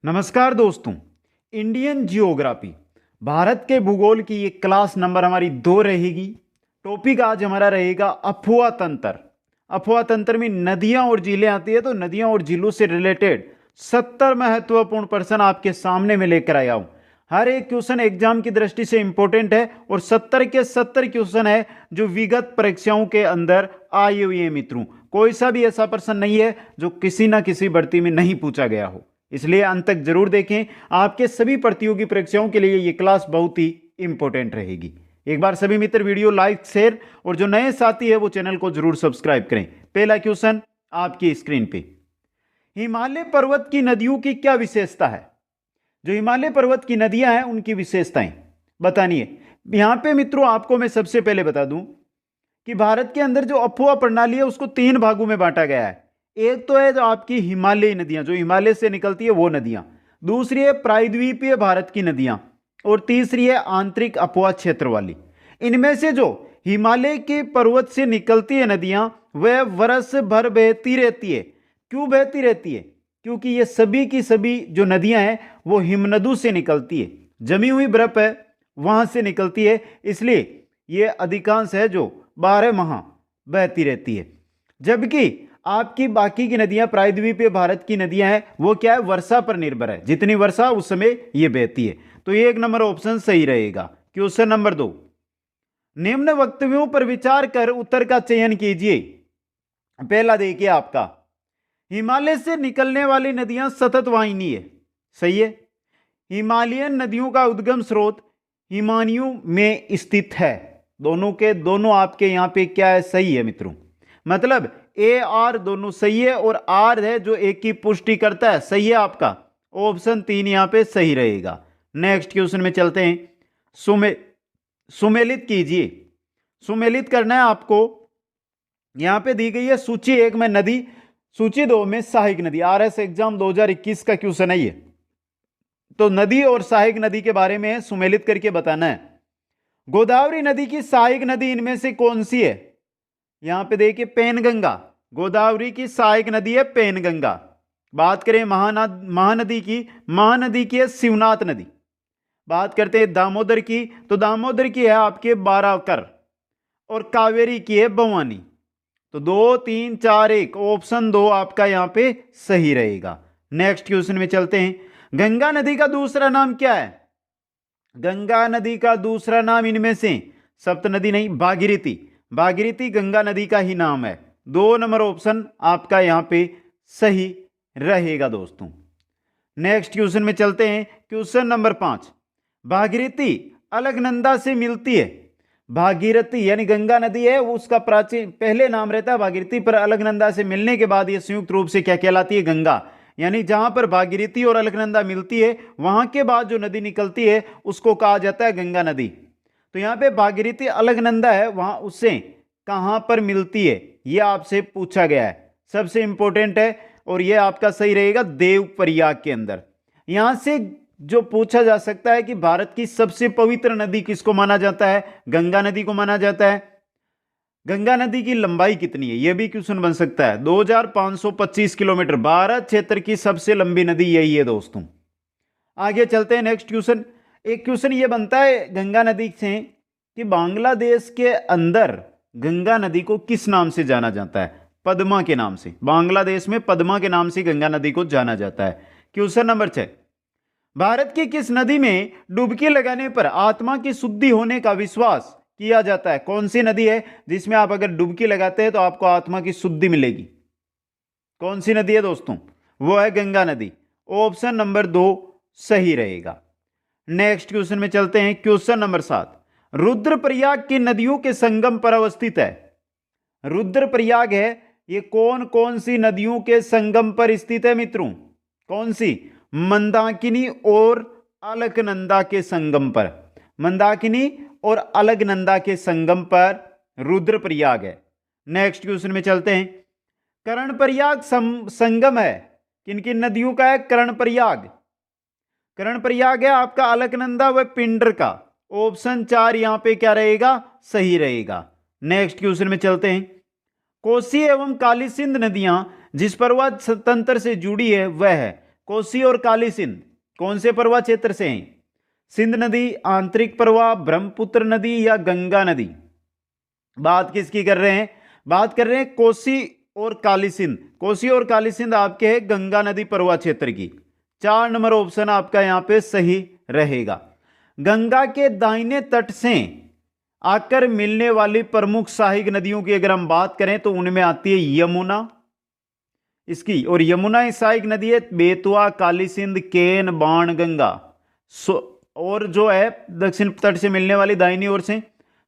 नमस्कार दोस्तों। Indian geography Bharat के भूगोल की ये क्लास नंबर हमारी 2 रहेगी। टॉपिक आज हमारा रहेगा अफवाह तंत्र। अफवाह तंत्र में नदियां और झीलें आती है, तो नदियां और झीलों से रिलेटेड 70 महत्वपूर्ण प्रश्न आपके सामने में लेकर आया हूं। हर एक क्वेश्चन एग्जाम की दृष्टि से इंपॉर्टेंट है और 70 के 70 क्वेश्चन है जो विगत परीक्षाओं के अंदर आए हुए हैं। मित्रों, कोई सा भी ऐसा प्रश्न नहीं है जो किसी ना किसी भर्ती में नहीं पूछा गया हो, इसलिए अंत तक जरूर देखें। आपके सभी प्रतियोगी परीक्षाओं के लिए यह क्लास बहुत ही इंपॉर्टेंट रहेगी। एक बार सभी मित्र वीडियो लाइक शेयर और जो नए साथी है वो चैनल को जरूर सब्सक्राइब करें। पहला क्वेश्चन आपकी स्क्रीन पे, हिमालय पर्वत की नदियों की क्या विशेषता है? जो हिमालय पर्वत की नदियां हैं उनकी विशेषताएं बतानी है। यहां पे मित्रों आपको मैं सबसे पहले बता दूं कि भारत के अंदर जो अफवाह प्रणाली है उसको 3 भागों में बांटा गया है। एक तो है जो आपकी हिमालयी नदियां, जो हिमालय से निकलती है वो नदियां। दूसरी है प्रायद्वीपीय भारत की नदियां और तीसरी है आंतरिक अपवाह क्षेत्र वाली। इनमें से जो हिमालय के पर्वत से निकलती है नदियां वह वर्ष भर बहती रहती है। क्यों बहती रहती है? क्योंकि ये सभी की सभी जो नदियां हैं वो हिमनदों से निकलती है, जमी हुई बर्फ है वहां से निकलती है, इसलिए ये अधिकांश है जो 12 माह बहती रहती है। जबकि आपकी बाकी की नदियां, प्रायद्वीपीय भारत की नदियां हैं, वो क्या है, वर्षा पर निर्भर है। जितनी वर्षा उस समय ये बहती है। तो ये 1 नंबर ऑप्शन सही रहेगा। क्वेश्चन नंबर 2, निम्न वक्तव्यों पर विचार कर उत्तर का चयन कीजिए। पहला देखिए आपका, हिमालय से निकलने वाली नदियां सतत वाहिनी है, सही है। हिमालयन नदियों का उद्गम स्रोत हिमानियों में स्थित है। दोनों के दोनों आपके यहां पे क्या है, सही है मित्रों। मतलब ए आर दोनों सही है और आर है जो एक की पुष्टि करता है, सही है आपका। ऑप्शन 3 यहां पे सही रहेगा। नेक्स्ट क्वेश्चन में चलते हैं। सुमेलित कीजिए। सुमेलित करना है आपको। यहां पे दी गई है सूची 1 में नदी, सूची 2 में सहायक नदी। आरएस एग्जाम 2021 का क्वेश्चन है ये। तो नदी और सहायक नदी के बारे में सुमेलित करके बताना है। गोदावरी नदी की सहायक नदी इनमें से कौन सी है? यहां पे देखिए पेनगंगा। गोदावरी की सहायक नदी है पेनगंगा। बात करें महानदी की है शिवनाथ नदी। बात करते हैं दामोदर की, तो दामोदर की है आपके बाराकर और कावेरी की है भवानी। तो 2 3 4 1 ऑप्शन 2 आपका यहां पे सही रहेगा। नेक्स्ट क्वेश्चन में चलते हैं। गंगा नदी का दूसरा नाम क्या है? गंगा नदी का दूसरा नाम इनमें से सप्तनदी नहीं, भागीरथी। भागीरथी गंगा नदी का ही नाम है। 2 नंबर ऑप्शन आपका यहां पे सही रहेगा दोस्तों। नेक्स्ट क्वेश्चन में चलते हैं। क्वेश्चन नंबर 5, भागीरथी अलकनंदा से मिलती है। भागीरथी यानी गंगा नदी है, उसका प्राचीन पहले नाम रहता है भागीरथी, पर अलकनंदा से मिलने के बाद यह संयुक्त रूप से क्या कहलाती है, गंगा। यानी जहां पर भागीरथी और अलकनंदा मिलती है वहां के बाद जो नदी निकलती है उसको कहा जाता है गंगा नदी। तो यहां पे भागीरथी अलकनंदा है, वहां उससे कहां पर मिलती है यह आपसे पूछा गया है, सबसे इंपॉर्टेंट है। और यह आपका सही रहेगा देवप्रयाग के अंदर। यहां से जो पूछा जा सकता है कि भारत की सबसे पवित्र नदी किसको माना जाता है, गंगा नदी को माना जाता है। गंगा नदी की लंबाई कितनी है यह भी क्वेश्चन बन सकता है, 2525 किलोमीटर। भारत क्षेत्र की सबसे लंबी नदी यही है दोस्तों। आगे चलते हैं। नेक्स्ट क्वेश्चन, एक क्वेश्चन यह बनता है गंगा नदी से कि बांग्लादेश के अंदर गंगा नदी को किस नाम से जाना जाता है? पद्मा के नाम से। बांग्लादेश में पद्मा के नाम से गंगा नदी को जाना जाता है। क्वेश्चन नंबर 6, भारत की किस नदी में डुबकी लगाने पर आत्मा की शुद्धि होने का विश्वास किया जाता है? कौन सी नदी है जिसमें आप अगर डुबकी लगाते हैं तो आपको आत्मा की शुद्धि मिलेगी? कौन सी नदी है दोस्तों? वो है गंगा नदी। ऑप्शन नंबर 2 सही रहेगा। नेक्स्ट क्वेश्चन में चलते हैं। क्वेश्चन नंबर 7, रुद्रप्रयाग की नदियों के संगम पर अवस्थित है। रुद्रप्रयाग है, ये कौन कौन सी नदियों के संगम पर स्थित है मित्रों? कौन सी? मंदाकिनी और अलकनंदा के संगम पर। मंदाकिनी और अलकनंदा के संगम पर रुद्रप्रयाग है। नेक्स्ट क्वेश्चन में चलते हैं। कर्णप्रयाग संगम है किन किन नदियों का है? कर्णप्रयाग। कर्णप्रयाग है आपका अलकनंदा व पिंडर का। ऑप्शन 4 यहां पे क्या रहेगा, सही रहेगा। नेक्स्ट क्वेश्चन में चलते हैं। कोसी एवं काली सिंध नदियां जिस पर्वत तंत्र से जुड़ी है वह है कोसी और काली सिंध कौन से प्रवाह क्षेत्र से हैं? सिंध नदी, आंतरिक प्रवाह, ब्रह्मपुत्र नदी या गंगा नदी? बात किसकी कर रहे हैं? बात कर रहे हैं कोसी और काली सिंध। कोसी और काली सिंध आपके है गंगा नदी प्रवाह क्षेत्र की। 4 नंबर ऑप्शन आपका यहां पे सही रहेगा। गंगा के दाहिने तट से आकर मिलने वाली प्रमुख सहायक नदियों की अगर हम बात करें तो उनमें आती है यमुना इसकी, और यमुना सहायक नदी है बेतवा, काली सिंध, केन, बाण गंगा। और जो है दक्षिण तट से मिलने वाली दाहिनी ओर से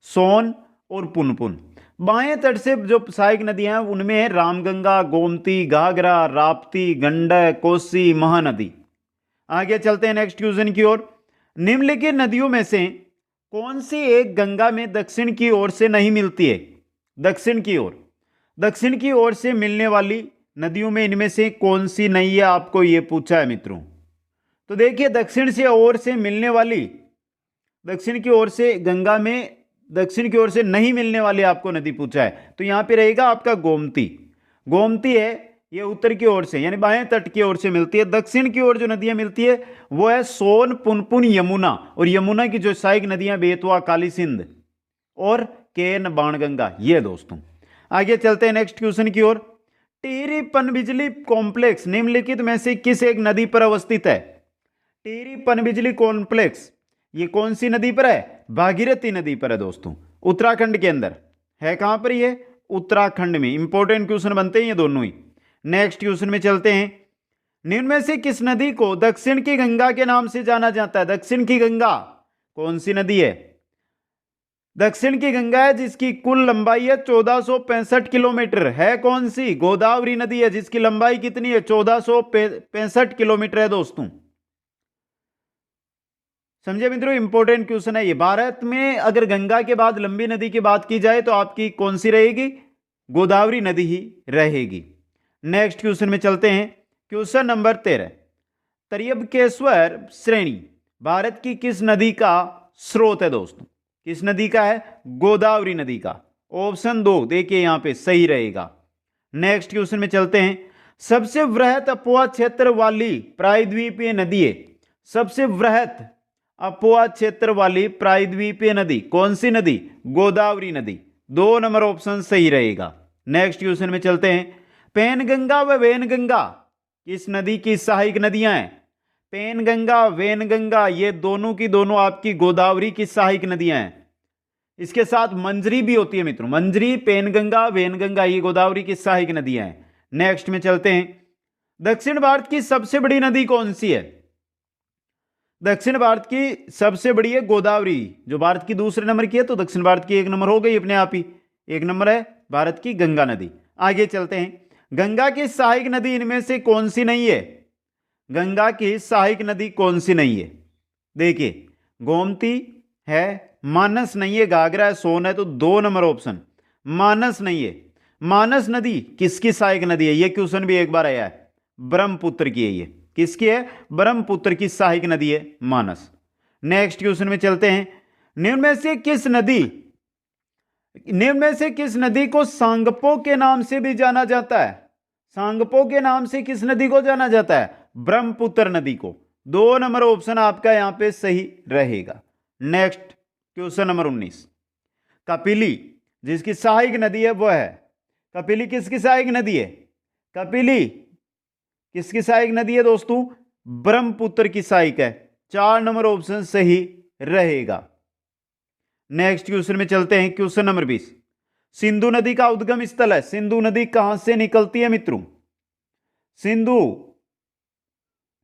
सोन और पुनपुन। बाएं तट से जो सहायक नदियां हैं उनमें है रामगंगा, गोमती, घाघरा, राप्ती, गंडक, कोसी, महानदी। आगे चलते हैं नेक्स्ट क्वेश्चन की ओर। निम्नलिखित नदियों में से कौन सी एक गंगा में दक्षिण की ओर से नहीं मिलती है? दक्षिण की ओर से मिलने वाली नदियों में इनमें से कौन सी नहीं है, आपको यह पूछा है मित्रों। तो देखिए दक्षिण से ओर से मिलने वाली, दक्षिण की ओर से गंगा में दक्षिण की ओर से नहीं मिलने वाली आपको नदी पूछा है, तो यहां पे रहेगा आपका गोमती। गोमती है ये उत्तर की ओर से यानी बाएं तट की ओर से मिलती है। दक्षिण की ओर जो नदियां मिलती है वो है सोन, पुनपुन, यमुना, और यमुना की जो सहायक नदियां बेतवा, काली सिंध और केन, बाणगंगा, ये दोस्तों। आगे चलते हैं नेक्स्ट क्वेश्चन की ओर। टिहरी पनबिजली कॉम्प्लेक्स निम्नलिखित में से किस एक नदी पर अवस्थित है? टिहरी पनबिजली कॉम्प्लेक्स ये कौन सी नदी पर है? भागीरथी नदी पर है दोस्तों, उत्तराखंड के अंदर है। कहां पर ये? उत्तराखंड में। इंपॉर्टेंट क्वेश्चन बनते हैं ये दोनों ही। नेक्स्ट क्वेश्चन में चलते हैं। निम्न में से किस नदी को दक्षिण की गंगा के नाम से जाना जाता है? दक्षिण की गंगा कौन सी नदी है? दक्षिण की गंगा है जिसकी कुल लंबाई है 1465 किलोमीटर, है कौन सी? गोदावरी नदी है जिसकी लंबाई कितनी है? 1465 किलोमीटर है दोस्तों। समझे मित्रों, इंपॉर्टेंट क्वेश्चन है ये। भारत में अगर गंगा के बाद लंबी नदी की बात की जाए तो आपकी कौन सी रहेगी? गोदावरी नदी ही रहेगी। नेक्स्ट क्वेश्चन में चलते हैं। Question number 13। तर्यबकेश्वर श्रेणी भारत की किस नदी का स्रोत है दोस्तों? किस नदी का है? गोदावरी नदी का। ऑप्शन 2 देखिए यहां पे सही रहेगा। नेक्स्ट क्वेश्चन में चलते हैं। सबसे वृहत अपवाह क्षेत्र वाली प्रायद्वीपीय नदी है। सबसे वृहत अपवाह क्षेत्र वाली प्रायद्वीपीय नदी कौन सी नदी? गोदावरी नदी। 2 नंबर ऑप्शन सही रहेगा। नेक्स्ट क्वेश्चन में चलते हैं। पेनगंगा व वेनगंगा किस नदी की सहायक नदियां हैं? पेनगंगा, वेनगंगा ये दोनों की दोनों आपकी गोदावरी की सहायक नदियां हैं। इसके साथ मंजरी भी होती है मित्रों। मंजरी, पेनगंगा, वेनगंगा ये गोदावरी की सहायक नदियां हैं। नेक्स्ट में चलते हैं। दक्षिण भारत की सबसे बड़ी नदी कौन सी है? दक्षिण भारत की सबसे बड़ी है गोदावरी, जो भारत की दूसरे नंबर की है, तो दक्षिण भारत की 1 नंबर हो गई अपने आप ही। 1 नंबर है भारत की गंगा नदी। आगे चलते हैं। गंगा की सहायक नदी इनमें से कौन सी नहीं है? गंगा की सहायक नदी कौन सी नहीं है? देखिए गोमती है, मानस नहीं है, घाघरा है, सोन है, तो 2 नंबर ऑप्शन मानस नहीं है। मानस नदी किसकी सहायक नदी है? यह क्वेश्चन भी एक बार आया है। ब्रह्मपुत्र की है। ये किसकी है? ब्रह्मपुत्र की सहायक नदी है मानस। नेक्स्ट क्वेश्चन में चलते हैं। निम्न में से किस नदी को सांगपो के नाम से भी जाना जाता है? सांगपो के नाम से किस नदी को जाना जाता है? ब्रह्मपुत्र नदी को। 2 नंबर ऑप्शन आपका यहां पे सही रहेगा। Next question number 19। कपिली जिसकी सहायक नदी है वो है, कपिली किसकी सहायक नदी है? कपिली किसकी सहायक नदी है दोस्तों? ब्रह्मपुत्र की सहायक है। 4 नंबर ऑप्शन सही रहेगा। नेक्स्ट क्वेश्चन में चलते हैं। Question number 20। सिंधु नदी का उद्गम स्थल है। सिंधु नदी कहां से निकलती है मित्रों? सिंधु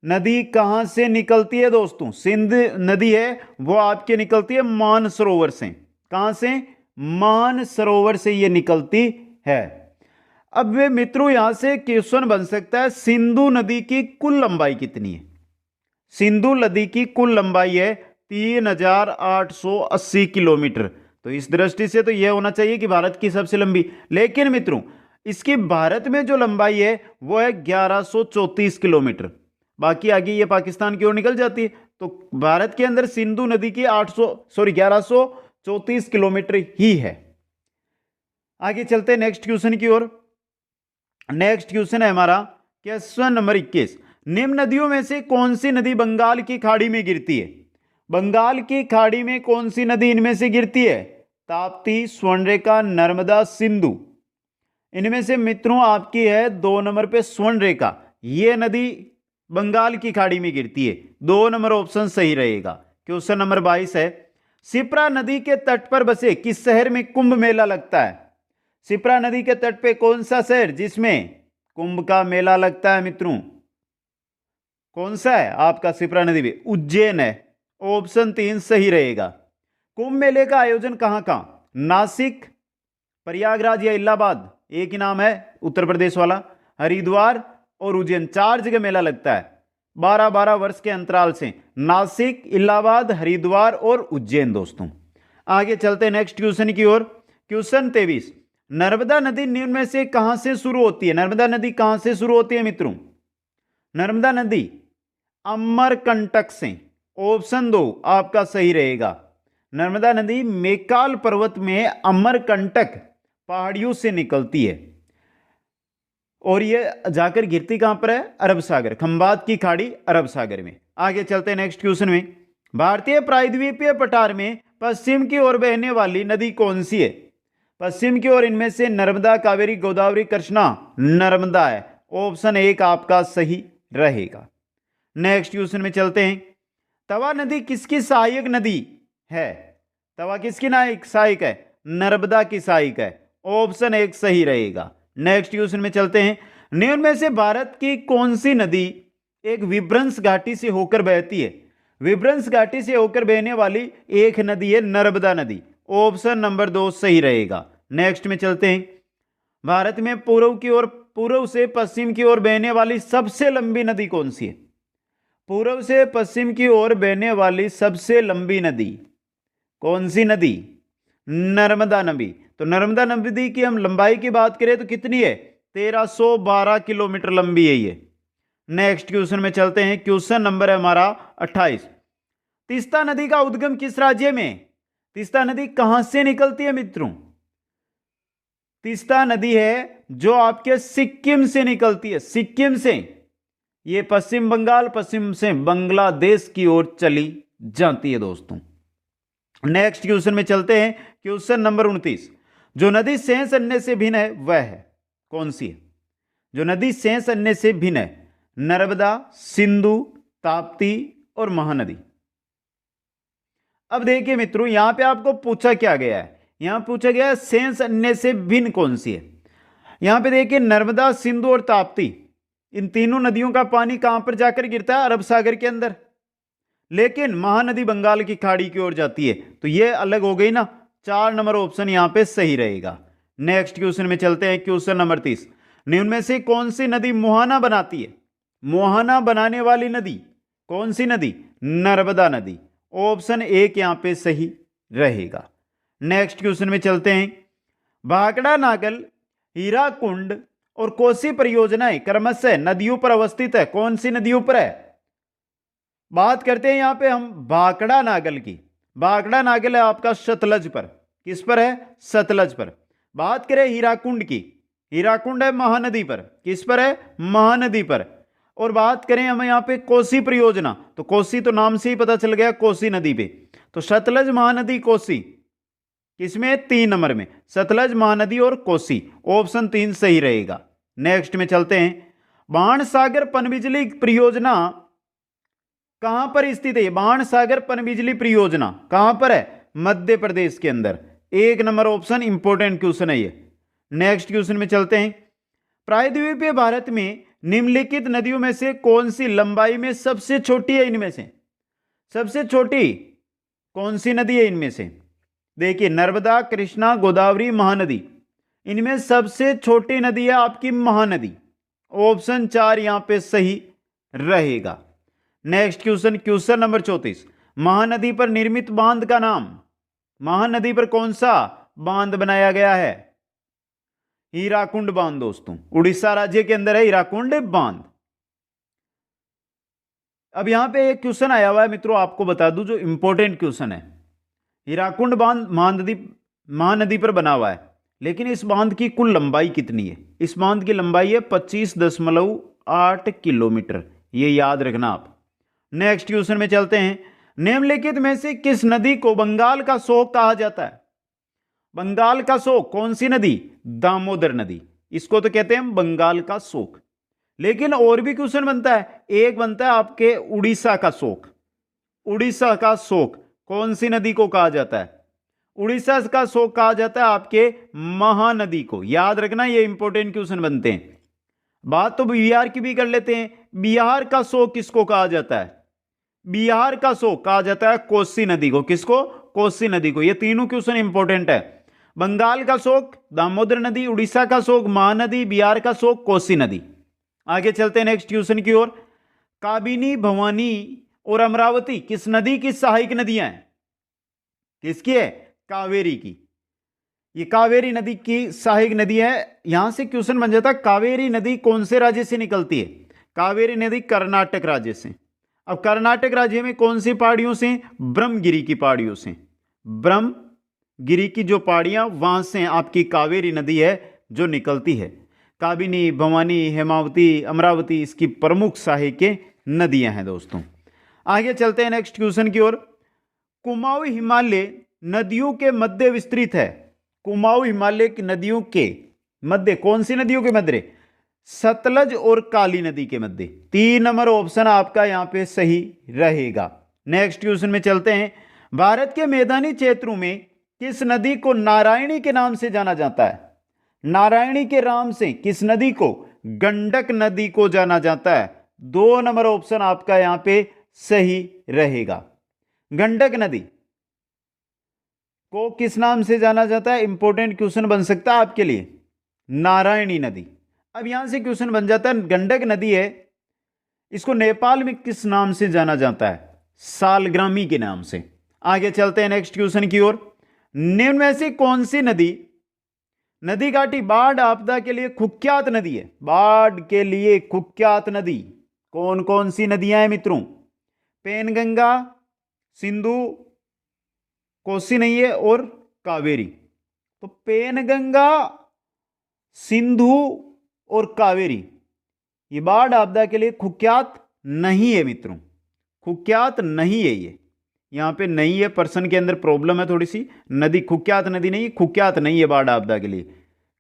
नदी कहां से निकलती है दोस्तों? सिंध नदी है वो आपके निकलती है मानसरोवर से। कहां से? मानसरोवर से ये निकलती है। अब वे मित्रों यहां से क्वेश्चन बन सकता है, सिंधु नदी की कुल लंबाई कितनी है? सिंधु नदी की कुल लंबाई है 3880 किलोमीटर। तो इस दृष्टि से तो यह होना चाहिए कि भारत की सबसे लंबी, लेकिन मित्रों इसकी भारत में जो लंबाई है वो है 1134 किलोमीटर। बाकी आगे ये पाकिस्तान की ओर निकल जाती है। तो भारत के अंदर सिंधु नदी की 1134 किलोमीटर ही है। आगे चलते हैं नेक्स्ट क्वेश्चन की ओर। नेक्स्ट क्वेश्चन है हमारा क्वेश्चन नंबर 21। निम्न नदियों में से कौन सी नदी बंगाल की खाड़ी में गिरती है? बंगाल की खाड़ी में कौन सी नदी इनमें से गिरती है? ताप्ती, स्वर्णरेखा, नर्मदा, सिंधु। इनमें से मित्रों आपकी है 2 नंबर पे स्वर्णरेखा। ये नदी बंगाल की खाड़ी में गिरती है। 2 नंबर ऑप्शन सही रहेगा। क्वेश्चन नंबर 22 है, शिप्रा नदी के तट पर बसे किस शहर में कुंभ मेला लगता है? शिप्रा नदी के तट पे कौन सा शहर जिसमें कुंभ का मेला लगता है मित्रों? कौन सा है आपका शिप्रा नदी में? उज्जैन है। ऑप्शन 3 सही रहेगा। कुंभ मेले का आयोजन कहां कहां? नासिक, प्रयागराज या इलाहाबाद, एक ही नाम है उत्तर प्रदेश वाला, हरिद्वार और उज्जैन। 4 जगह मेला लगता है 12-12 वर्ष के अंतराल से। नासिक, इलाहाबाद, हरिद्वार और उज्जैन। दोस्तों आगे चलते हैं नेक्स्ट क्वेश्चन की ओर। क्वेश्चन 23, नर्मदा नदी निम्न में से कहां से शुरू होती है? नर्मदा नदी कहां से शुरू होती है मित्रों? नर्मदा नदी अमरकंटक से। ऑप्शन 2 आपका सही रहेगा। नर्मदा नदी मेकाल पर्वत में अमरकंटक पहाड़ियों से निकलती है और यह जाकर गिरती कहां पर है? अरब सागर, खंबात की खाड़ी, अरब सागर में। आगे चलते हैं नेक्स्ट क्वेश्चन में। भारतीय प्रायद्वीपीय पठार में पश्चिम की ओर बहने वाली नदी कौन सी है? पश्चिम की ओर इनमें से नर्मदा, कावेरी, गोदावरी, कृष्णा। नर्मदा है। ऑप्शन 1 आपका सही रहेगा। नेक्स्ट क्वेश्चन में चलते हैं। तवा नदी किसकी सहायक नदी है? तवा किसकी सहायक है? नर्मदा की सहायक है। ऑप्शन 1 सही रहेगा। नेक्स्ट क्वेश्चन में चलते हैं। निम्न में से भारत की कौन सी नदी एक विभ्रंश घाटी से होकर बहती है? विभ्रंश घाटी से होकर बहने वाली एक नदी है नर्मदा नदी। ऑप्शन नंबर 2 सही रहेगा। नेक्स्ट में चलते हैं। भारत में पूर्व से पश्चिम की ओर बहने वाली सबसे लंबी नदी कौन सी है? पूर्व से पश्चिम की ओर बहने वाली सबसे लंबी नदी कौन सी नदी? नर्मदा नदी। तो नर्मदा नदी की हम लंबाई की बात करें तो कितनी है? 1312 किलोमीटर लंबी है ये। नेक्स्ट क्वेश्चन में चलते हैं। क्वेश्चन नंबर है हमारा 28। तीस्ता नदी का उद्गम किस राज्य में? तीस्ता नदी कहां से निकलती है मित्रों? तीस्ता नदी है जो आपके सिक्किम से निकलती है, सिक्किम से। ये पश्चिम बंगाल, पश्चिम से बांग्लादेश की ओर चली जाती है दोस्तों। नेक्स्ट क्वेश्चन में चलते हैं। Question number 29। जो नदी शेष अन्य से भिन्न है वह है कौन सी है? जो नदी शेष अन्य से भिन्न है? नर्मदा, सिंधु, ताप्ती और महानदी। अब देखिए मित्रों, यहां पे आपको पूछा क्या गया है? यहां पूछा गया है शेष अन्य से भिन्न कौन सी है। यहां पे देखिए नर्मदा, सिंधु और ताप्ती, इन तीनों नदियों का पानी कहां पर जाकर गिरता है? अरब सागर के अंदर। लेकिन महानदी बंगाल की खाड़ी की ओर जाती है, तो ये अलग हो गई ना। 4 नंबर ऑप्शन यहां पे सही रहेगा। नेक्स्ट क्वेश्चन में चलते हैं। Question number 30। निम्न में से कौन सी नदी मुहाना बनाती है? मुहाना बनाने वाली नदी कौन सी नदी? नर्मदा नदी। ऑप्शन 1 यहां पे सही रहेगा। नेक्स्ट क्वेश्चन में चलते हैं। भाखड़ा नागल, हीराकुंड और कोसी परियोजनाएं क्रमशः नदियों पर अवस्थित है। कौन सी नदियों पर है? बात करते हैं यहां पे हम भाखड़ा नागल की। भाखड़ा नागल है आपका सतलज पर। किस पर है? सतलज पर। बात करें हीराकुंड की, हीराकुंड है महानदी पर। किस पर है? महानदी पर। और बात करें हम यहां पे कोसी परियोजना, तो कोसी तो नाम से ही पता चल गया, कोसी नदी पे। तो सतलज, महानदी, कोसी किसमें? 3 नंबर में। सतलज, महानदी और कोसी। ऑप्शन 3 सही रहेगा। नेक्स्ट में चलते हैं। बाणसागर पनबिजली परियोजना कहां पर स्थित है? बाणसागर पनबिजली परियोजना कहां पर है? मध्य प्रदेश के अंदर। 1 नंबर ऑप्शन, इंपॉर्टेंट क्वेश्चन है ये। नेक्स्ट क्वेश्चन में चलते हैं। प्रायद्वीपीय भारत में निम्नलिखित नदियों में से कौन सी लंबाई में सबसे छोटी है? इनमें से सबसे छोटी कौन सी नदी है इनमें से? देखिए नर्मदा, कृष्णा, गोदावरी, महानदी। इनमें सबसे छोटी नदी है आपकी महानदी। ऑप्शन 4 यहां पे सही रहेगा। Next question, question number 34। Mahanadi पर निर्मित बांध का नाम? महानदी पर कौन सा बांध बनाया गया है? हीराकुंड बांध दोस्तों। उड़ीसा राज्य के अंदर है हीराकुंड बांध। अब यहां पे एक क्वेश्चन आया हुआ है मित्रों, आपको बता दूं जो इंपॉर्टेंट क्वेश्चन है। हीराकुंड बांध महानदी पर बना हुआ है, लेकिन इस बांध की कुल लंबाई कितनी है? इस बांध की लंबाई है 25.8 किलोमीटर। ये याद रखना आप। नेक्स्ट क्वेश्चन में चलते हैं। निम्नलिखित में से किस नदी को बंगाल का शोक कहा जाता है? बंगाल का शोक कौन सी नदी? दामोदर नदी। इसको तो कहते हैं बंगाल का शोक। लेकिन और भी क्वेश्चन बनता है, एक बनता है आपके उड़ीसा का शोक। उड़ीसा का शोक कौन सी नदी को कहा जाता है? उड़ीसा का शोक कहा जाता है आपके महानदी को। याद रखना, ये इंपॉर्टेंट क्वेश्चन बनते हैं। बात तो बिहार की भी कर लेते हैं। बिहार का शोक किसको कहा जाता है? बिहार का शोक कहा जाता है कोसी नदी को। किसको? कोसी नदी को। ये तीनों क्वेश्चन इंपॉर्टेंट है। बंगाल का शोक दामोदर नदी, उड़ीसा का शोक महानदी, बिहार का शोक कोसी नदी। आगे चलते हैं नेक्स्ट क्वेश्चन की ओर। काबिनी, भवानी और अमरावती किस नदी की सहायक नदियां हैं? किसकी है? कावेरी की। ये कावेरी नदी की सहायक नदी है। यहां से क्वेश्चन बन जाता है, कावेरी नदी कौन से राज्य से निकलती है? कावेरी नदी कर्नाटक राज्य से। अब कर्नाटक राज्य में कौन सी पहाड़ियों से? ब्रह्मगिरी की पहाड़ियों से। ब्रह्मगिरी की जो पहाड़ियां, वहां से आपकी कावेरी नदी है जो निकलती है। काबिनी, भवानी, हेमावती, अमरावती इसकी प्रमुख सहायक नदियां हैं दोस्तों। आगे चलते हैं नेक्स्ट क्वेश्चन की ओर। कुमाऊं हिमालय नदियों के मध्य विस्तृत है। कुमाऊं हिमालय की नदियों के मध्य, कौन सी नदियों के मध्य? सतलज और काली नदी के मध्य। 3 नंबर ऑप्शन आपका यहां पे सही रहेगा। नेक्स्ट क्वेश्चन में चलते हैं। भारत के मैदानी क्षेत्रों में किस नदी को नारायणी के नाम से जाना जाता है? नारायणी के नाम से किस नदी को? गंडक नदी को जाना जाता है। 2 नंबर ऑप्शन आपका यहां पे सही रहेगा। गंडक नदी को किस नाम से जाना जाता है? इंपॉर्टेंट क्वेश्चन बन सकता है आपके लिए। नारायणी नदी। अब यहां से क्वेश्चन बन जाता है, गंडक नदी है, इसको नेपाल में किस नाम से जाना जाता है? सालग्रामी के नाम से। आगे चलते हैं नेक्स्ट क्वेश्चन की ओर। निम्न में से कौन सी नदी नदी घाटी बाढ़ आपदा के लिए कुख्यात नदी है? बाढ़ के लिए कुख्यात नदी कौन कौन सी नदियां हैं मित्रों? पेनगंगा, सिंधु, कोसी नहीं है, और कावेरी। तो पेनगंगा, सिंधु और कावेरी ये बाढ़ आपदा के लिए कुख्यात नहीं है मित्रों। कुख्यात नहीं है ये, यहां पे नहीं है। पर्सन के अंदर प्रॉब्लम है थोड़ी सी। नदी कुख्यात नदी नहीं, कुख्यात नहीं है बाढ़ आपदा के लिए।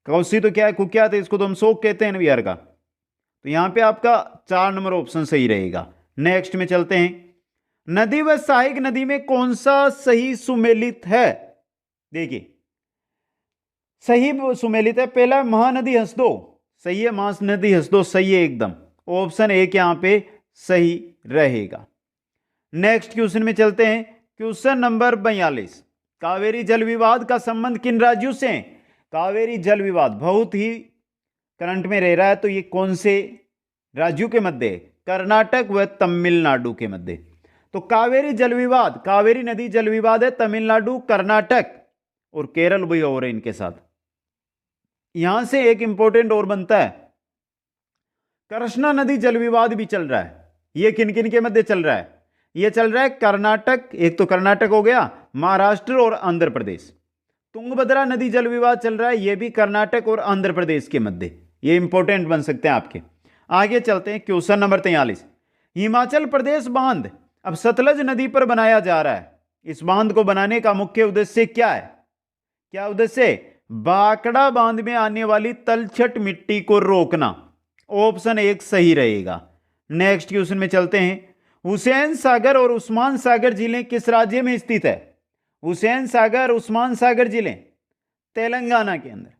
कोसी तो क्या है? कुख्यात है, इसको तो हम शोक कहते हैं बिहार का। तो यहां पे आपका 4 नंबर ऑप्शन सही रहेगा। नेक्स्ट में चलते हैं। नदी व सहायक नदी में कौन सा सही सुमेलित है? देखिए सही सुमेलित है। पहला महानदी हसदो, सही है। महानदी हसदो सही है एकदम। ऑप्शन एक यहां पे सही रहेगा। नेक्स्ट क्वेश्चन में चलते हैं। Question number 42। कावेरी जल विवाद का संबंध किन राज्यों से है? कावेरी जल विवाद बहुत ही करंट में रह रहा है, तो ये कौन से राज्यों के मध्य है? कर्नाटक व तमिलनाडु के मध्य। तो कावेरी जल विवाद, कावेरी नदी जल विवाद है तमिलनाडु, कर्नाटक और केरल भी हो रहे इनके साथ। यहां से एक इंपॉर्टेंट और बनता है, कृष्णा नदी जल विवाद भी चल रहा है। यह किन किन के मध्य चल रहा है? यह चल रहा है कर्नाटक, एक तो कर्नाटक हो गया, महाराष्ट्र और आंध्र प्रदेश। तुंगभद्रा नदी जल विवाद चल रहा है, यह भी कर्नाटक और आंध्र प्रदेश के मध्य। ये इंपॉर्टेंट बन सकते हैं आपके। आगे चलते हैं क्वेश्चन नंबर 43। हिमाचल प्रदेश बांध अब सतलज नदी पर बनाया जा रहा है। इस बांध को बनाने का मुख्य उद्देश्य क्या है? क्या उद्देश्य? भाखड़ा बांध में आने वाली तलछट मिट्टी को रोकना। ऑप्शन एक सही रहेगा। नेक्स्ट क्वेश्चन में चलते हैं। हुसैन सागर और उस्मान सागर जिले किस राज्य में स्थित है? हुसैन सागर, उस्मान सागर जिले तेलंगाना के अंदर।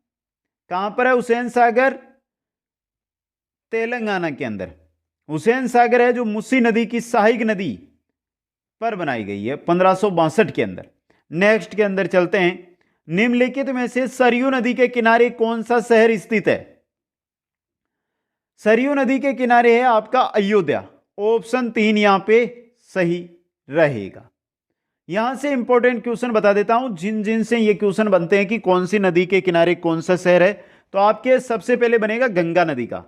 कहां पर है हुसैन सागर? तेलंगाना के अंदर। हुसैन सागर है जो मुसी नदी की सहायक नदी पर बनाई गई है 1562 के अंदर। नेक्स्ट के अंदर चलते हैं। निम्नलिखित में से सरयू नदी के किनारे कौन सा शहर स्थित है? सरयू नदी के किनारे है आपका अयोध्या। ऑप्शन 3 यहां पे सही रहेगा। यहां से इंपॉर्टेंट क्वेश्चन बता देता हूं, जिन जिन से ये क्वेश्चन बनते हैं कि कौन सी नदी के किनारे कौन सा शहर है। तो आपके सबसे पहले बनेगा गंगा नदी का,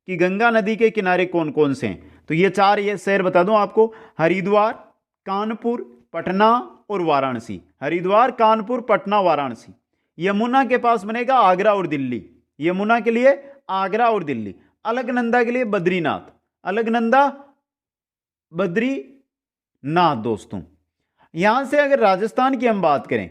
कि गंगा नदी के किनारे कौन कौन से हैं। तो ये 4 ये शहर बता दूं आपको, हरिद्वार, कानपुर, पटना और वाराणसी। हरिद्वार, कानपुर, पटना, वाराणसी। यमुना के पास बनेगा आगरा और दिल्ली। यमुना के लिए आगरा और दिल्ली। अलकनंदा के लिए बद्रीनाथ, अलकनंदा बद्रीनाथ दोस्तों। यहां से अगर राजस्थान की हम बात करें,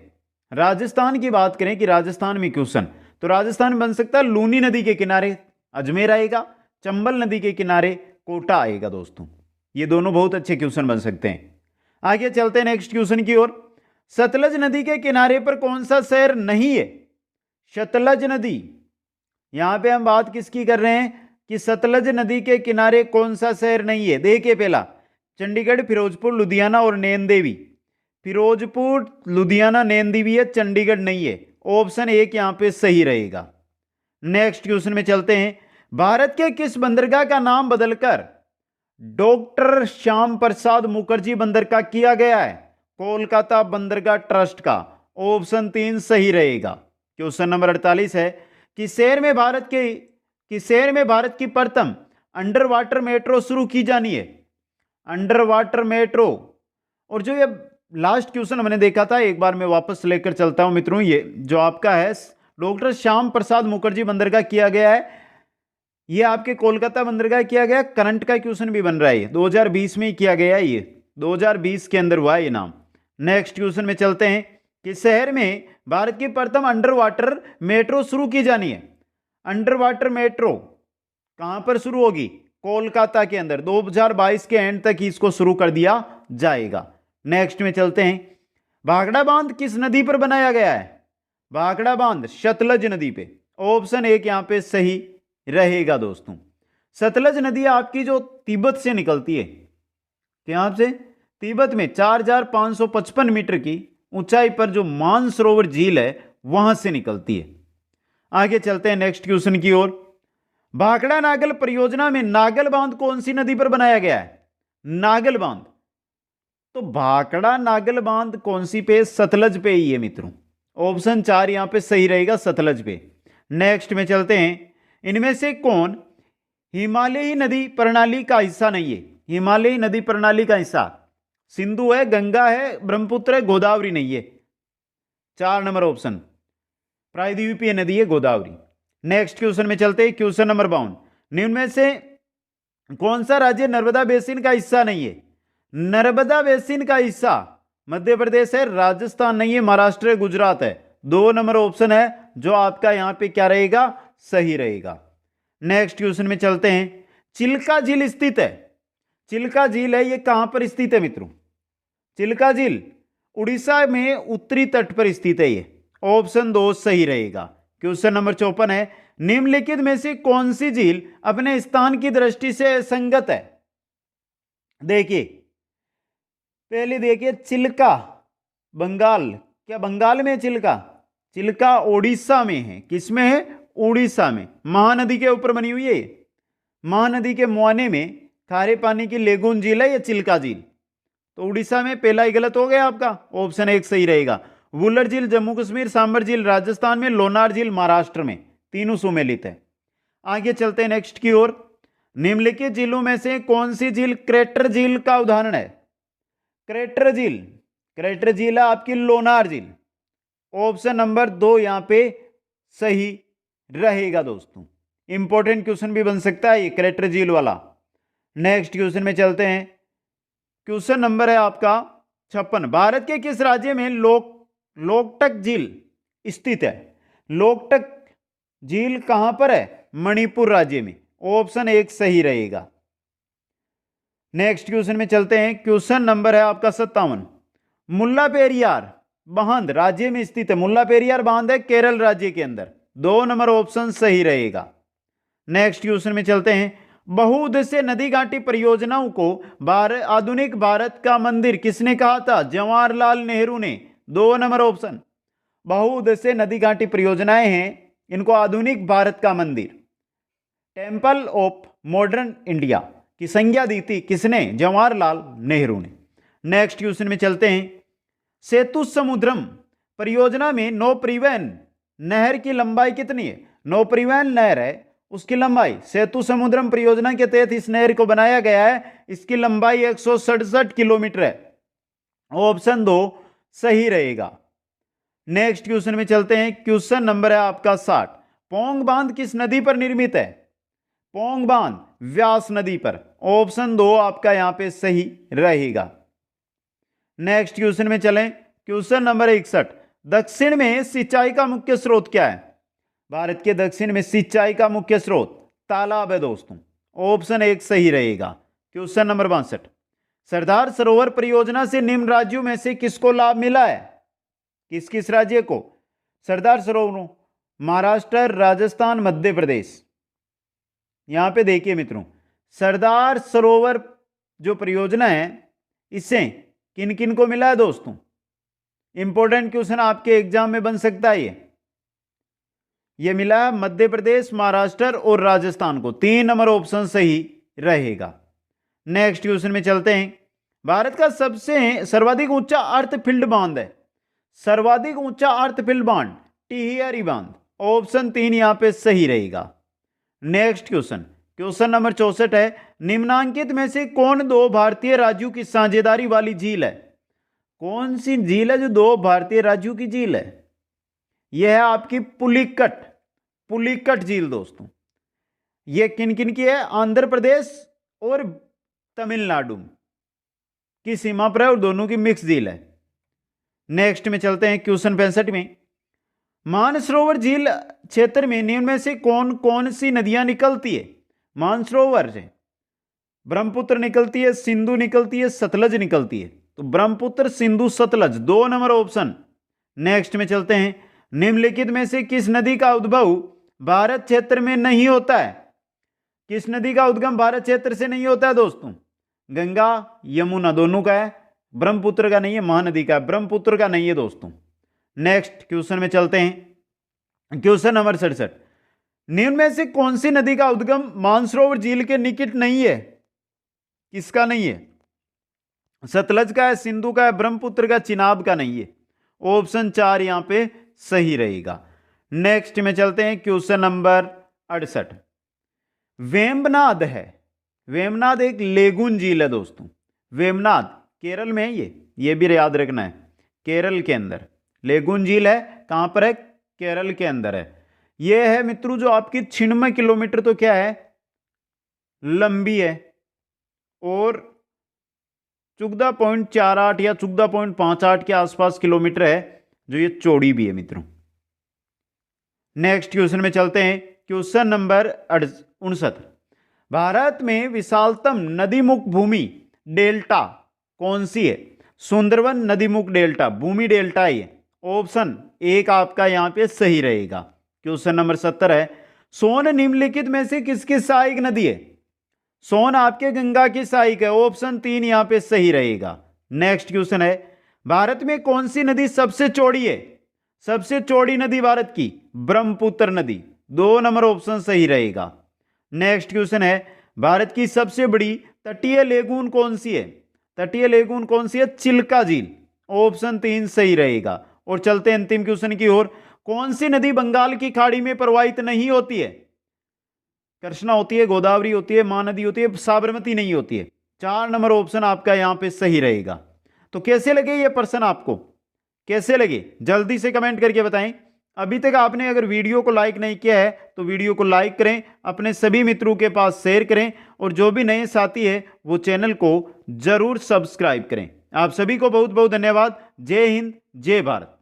राजस्थान की बात करें कि राजस्थान में क्वेश्चन, तो राजस्थान में बन सकता है लूनी नदी के किनारे अजमेर आएगा, चंबल नदी के किनारे कोटा आएगा दोस्तों। ये दोनों बहुत अच्छे क्वेश्चन बन सकते हैं। आगे चलते हैं नेक्स्ट क्वेश्चन की ओर। सतलज नदी के किनारे पर कौन सा शहर नहीं है? सतलज नदी, यहां पे हम बात किसकी कर रहे हैं कि सतलज नदी के किनारे कौन सा शहर नहीं है? देखिए पहला चंडीगढ़, फिरोजपुर, लुधियाना और नैनदेवी। फिरोजपुर, लुधियाना, नैनदेवी है, चंडीगढ़ नहीं है। ऑप्शन एक यहां पे सही रहेगा। नेक्स्ट क्वेश्चन में चलते हैं। भारत के किस बंदरगाह का नाम बदलकर डॉक्टर श्याम प्रसाद मुखर्जी बंदरगाह किया गया है? कोलकाता बंदरगाह ट्रस्ट का। ऑप्शन तीन सही रहेगा। क्वेश्चन नंबर 48 है कि शहर में भारत की प्रथम अंडर वाटर मेट्रो शुरू की जानी है। Under water metro. और जो ये लास्ट क्वेश्चन हमने देखा था, एक बार मैं वापस लेकर चलता हूं मित्रों, ये जो आपका है डॉक्टर श्याम प्रसाद मुखर्जी बंदरगाह किया गया है, ये आपके कोलकाता बंदरगाह किया गया। करंट का क्वेश्चन भी बन रहा है, 2020 में ही किया गया है, ये 2020 के अंदर हुआ है ये नाम। नेक्स्ट क्वेश्चन में चलते हैं कि शहर में भारत की प्रथम अंडर वाटर मेट्रो शुरू की जानी है। अंडर वाटर मेट्रो कहां पर शुरू होगी? कोलकाता के अंदर। 2022 के एंड तक ही इसको शुरू कर दिया जाएगा। नेक्स्ट में चलते हैं। भाखड़ा बांध किस नदी पर बनाया गया है? भाखड़ा बांध सतलज नदी पे। ऑप्शन एक यहां पे सही रहेगा दोस्तों। सतलज नदी आपकी जो तिब्बत से निकलती है, यहां से तिब्बत में 4555 मीटर की ऊंचाई पर जो मानसरोवर झील है वहां से निकलती है। आगे चलते हैं नेक्स्ट क्वेश्चन की ओर। भाखड़ा नागल परियोजना में नागल बांध कौन सी नदी पर बनाया गया है? नागल बांध, तो भाखड़ा नागल बांध कौन सी पे? सतलज पे ही है मित्रों। ऑप्शन चार यहां पे सही रहेगा, सतलज पे। नेक्स्ट में चलते हैं। इनमें से कौन हिमालयी नदी प्रणाली का हिस्सा नहीं है? हिमालयी नदी प्रणाली का हिस्सा सिंधु है, गंगा है, ब्रह्मपुत्र है, गोदावरी नहीं है। 4 नंबर ऑप्शन, प्रायद्वीपीय नदी है गोदावरी। नेक्स्ट क्वेश्चन में चलते हैं। क्वेश्चन नंबर 52, निम्न में से कौन सा राज्य नर्मदा बेसिन का हिस्सा नहीं है? नर्मदा बेसिन का हिस्सा मध्य प्रदेश है, राजस्थान नहीं है, महाराष्ट्र है, गुजरात है। 2 नंबर ऑप्शन है जो आपका यहां पे क्या रहेगा? सही रहेगा। नेक्स्ट क्वेश्चन में चलते हैं। चिल्का झील स्थित है, चिल्का झील है, ये कहां पर स्थित है मित्रों? चिल्का झील उड़ीसा में उत्तरी तट पर स्थित है ये। ऑप्शन 2 सही रहेगा। क्वेश्चन नंबर 54 है। निम्नलिखित में से कौन सी झील अपने स्थान की दृष्टि से संगत है? देखिए पहले देखिए, चिल्का बंगाल, क्या बंगाल में चिल्का? चिल्का ओडिशा में है। किसमें है? उड़ीसा में। महानदी के ऊपर बनी हुई है। महानदी के मुहाने में खारे पानी की लेगून झील है, या चिल्का झील। तो उड़ीसा में, पहला ही गलत हो गया आपका। ऑप्शन एक सही रहेगा। वुलर झील जम्मू कश्मीर, सांबर झील राजस्थान में, लोनार झील महाराष्ट्र में। तीनों सुमेलित है। आगे चलते हैं नेक्स्ट की ओर। निम्नलिखित झीलों में से कौन सी झील क्रेटर झील का उदाहरण है? क्रेटर झील, क्रेटर झील है आपकी लोनार झील। ऑप्शन नंबर 2 यहां पे सही रहेगा दोस्तों। इंपॉर्टेंट क्वेश्चन भी बन सकता है ये क्रेटर झील वाला। नेक्स्ट क्वेश्चन में चलते हैं। क्वेश्चन नंबर है आपका 56। भारत के किस राज्य में लोकटक झील स्थित है? लोकटक झील कहां पर है? मणिपुर राज्य में। ऑप्शन एक सही रहेगा। नेक्स्ट क्वेश्चन में चलते हैं। क्वेश्चन नंबर है आपका 57। मुल्ला पेरियार बांध राज्य में स्थित है। मुल्ला पेरियार बांध है केरल राज्य के अंदर। 2 नंबर ऑप्शन सही रहेगा। नेक्स्ट क्वेश्चन में चलते हैं। बहुउद्देश्य नदी घाटी परियोजनाओं को आधुनिक भारत का मंदिर किसने कहा था? जवाहरलाल नेहरू ने। 2 नंबर ऑप्शन। बहुउद्देश्य नदी घाटी परियोजनाएं हैं, इनको आधुनिक भारत का मंदिर, टेम्पल ऑफ मॉडर्न इंडिया की संज्ञा दी थी किसने? जवाहरलाल नेहरू ने। नेक्स्ट क्वेश्चन में चलते हैं। सेतु समुद्रम परियोजना में नौ परिवहन नहर की लंबाई कितनी है? नौ परिवहन नहर है, उसकी लंबाई सेतु समुद्रम परियोजना के तहत इस नहर को बनाया गया है, इसकी लंबाई 167 किलोमीटर है। ऑप्शन 2 सही रहेगा। नेक्स्ट क्वेश्चन में चलते हैं। क्वेश्चन नंबर है आपका 60। पोंग बांध किस नदी पर निर्मित है? पोंग बांध व्यास नदी पर। ऑप्शन 2 आपका यहां पे सही रहेगा। नेक्स्ट क्वेश्चन में चलें। क्वेश्चन नंबर 61, दक्षिण में सिंचाई का मुख्य स्रोत क्या है? भारत के दक्षिण में सिंचाई का मुख्य स्रोत तालाब है दोस्तों। ऑप्शन 1 सही रहेगा। क्वेश्चन नंबर 62, सरदार सरोवर परियोजना से निम्न राज्यों में से किसको लाभ मिला है? किस किस राज्य को? सरदार सरोवर, महाराष्ट्र, राजस्थान, मध्य प्रदेश। यहां पे देखिए मित्रों, सरदार सरोवर जो परियोजना है इससे किन किन को मिला है दोस्तों? इंपॉर्टेंट क्वेश्चन आपके एग्जाम में बन सकता है। ये मिला है मध्य प्रदेश, महाराष्ट्र और राजस्थान को। 3 नंबर ऑप्शन सही रहेगा। नेक्स्ट क्वेश्चन में चलते हैं। भारत का सबसे सर्वाधिक ऊंचा अर्थफील्ड बांध है। सर्वाधिक ऊंचा अर्थफील्ड बांध टिहरी बांध। ऑप्शन 3 यहां पे सही रहेगा। नेक्स्ट क्वेश्चन, क्वेश्चन नंबर 64 है, निम्नांकित में से कौन 2 भारतीय राज्यों की साझेदारी वाली झील है? कौन सी झील है जो 2 भारतीय राज्यों की झील है? यह है आपकी पुलिकट, पुलिकट झील दोस्तों। यह किन किन की है? आंध्र प्रदेश और तमिलनाडु की सीमा पर है और दोनों की मिक्स झील है। नेक्स्ट में चलते हैं क्वेश्चन 65 में, मानसरोवर झील क्षेत्र में निम्न में से कौन कौन सी नदियां निकलती है? मानसरोवर से ब्रह्मपुत्र निकलती है, सिंधु निकलती है, सतलज निकलती है। तो Brahmaputra, Sindhu, Sutlej 2 number option. Next में चलते हैं, निम्नलिखित में से किस नदी का उद्भव भारत क्षेत्र में नहीं होता है? किस नदी का उद्गम भारत क्षेत्र से नहीं होता है दोस्तों? गंगा, यमुना दोनों का है, ब्रह्मपुत्र का नहीं है, महानदी का है, ब्रह्मपुत्र का नहीं है दोस्तों। नेक्स्ट क्वेश्चन में चलते हैं। क्वेश्चन नंबर 67, निम्न में से कौन सी नदी का उद्गम मानसरोवर झील के निकट नहीं है? किसका नहीं है? सतलज का है, सिंधु का है, ब्रह्मपुत्र का, चिनाब का नहीं है। ऑप्शन 4 यहां पे सही रहेगा। नेक्स्ट में चलते हैं क्वेश्चन नंबर 68, वेम्बनाद है। वेम्बनाद एक लेगून झील है दोस्तों। वेम्बनाद केरल में है, ये भी याद रखना है, केरल के अंदर लेगून झील है। कहां पर है? केरल के अंदर है। यह है मित्रों जो आपकी 96 किलोमीटर तो क्या है, लंबी है और 14.48 या 14.58 के आसपास किलोमीटर है, जो ये चौड़ी भी है मित्रों। नेक्स्ट क्वेश्चन में चलते हैं। क्वेश्चन नंबर 59, भारत में विशालतम नदीमुख भूमि डेल्टा कौन सी है? सुंदरवन नदीमुख डेल्टा, भूमि डेल्टा है। ऑप्शन 1 आपका यहां पे सही रहेगा। क्वेश्चन नंबर 70 है, सोन निम्नलिखित में से किसकी सहायक नदी है? सोन आपके गंगा की सहायक है। ऑप्शन 3 यहां पे सही रहेगा। नेक्स्ट क्वेश्चन है, भारत में कौन सी नदी सबसे चौड़ी है? सबसे चौड़ी नदी भारत की ब्रह्मपुत्र नदी। 2 नंबर ऑप्शन सही रहेगा। नेक्स्ट क्वेश्चन है, भारत की सबसे बड़ी तटीय लेगून कौन सी है? तटीय लेगून कौन सी है? चिल्का झील। ऑप्शन 3 सही रहेगा। और चलते हैं अंतिम क्वेश्चन की ओर, कौन सी नदी बंगाल की खाड़ी में प्रवाहित नहीं होती है? कृष्णा होती है, गोदावरी होती है, महानदी होती है, साबरमती नहीं होती है। 4 नंबर ऑप्शन आपका यहां पे सही रहेगा। तो कैसे लगे ये प्रश्न आपको? कैसे लगे जल्दी से कमेंट करके बताएं। अभी तक आपने अगर वीडियो को लाइक नहीं किया है तो वीडियो को लाइक करें, अपने सभी मित्रों के पास शेयर करें और जो भी नए साथी है वो चैनल को जरूर सब्सक्राइब करें। आप सभी को बहुत बहुत धन्यवाद। जय हिंद, जय भारत।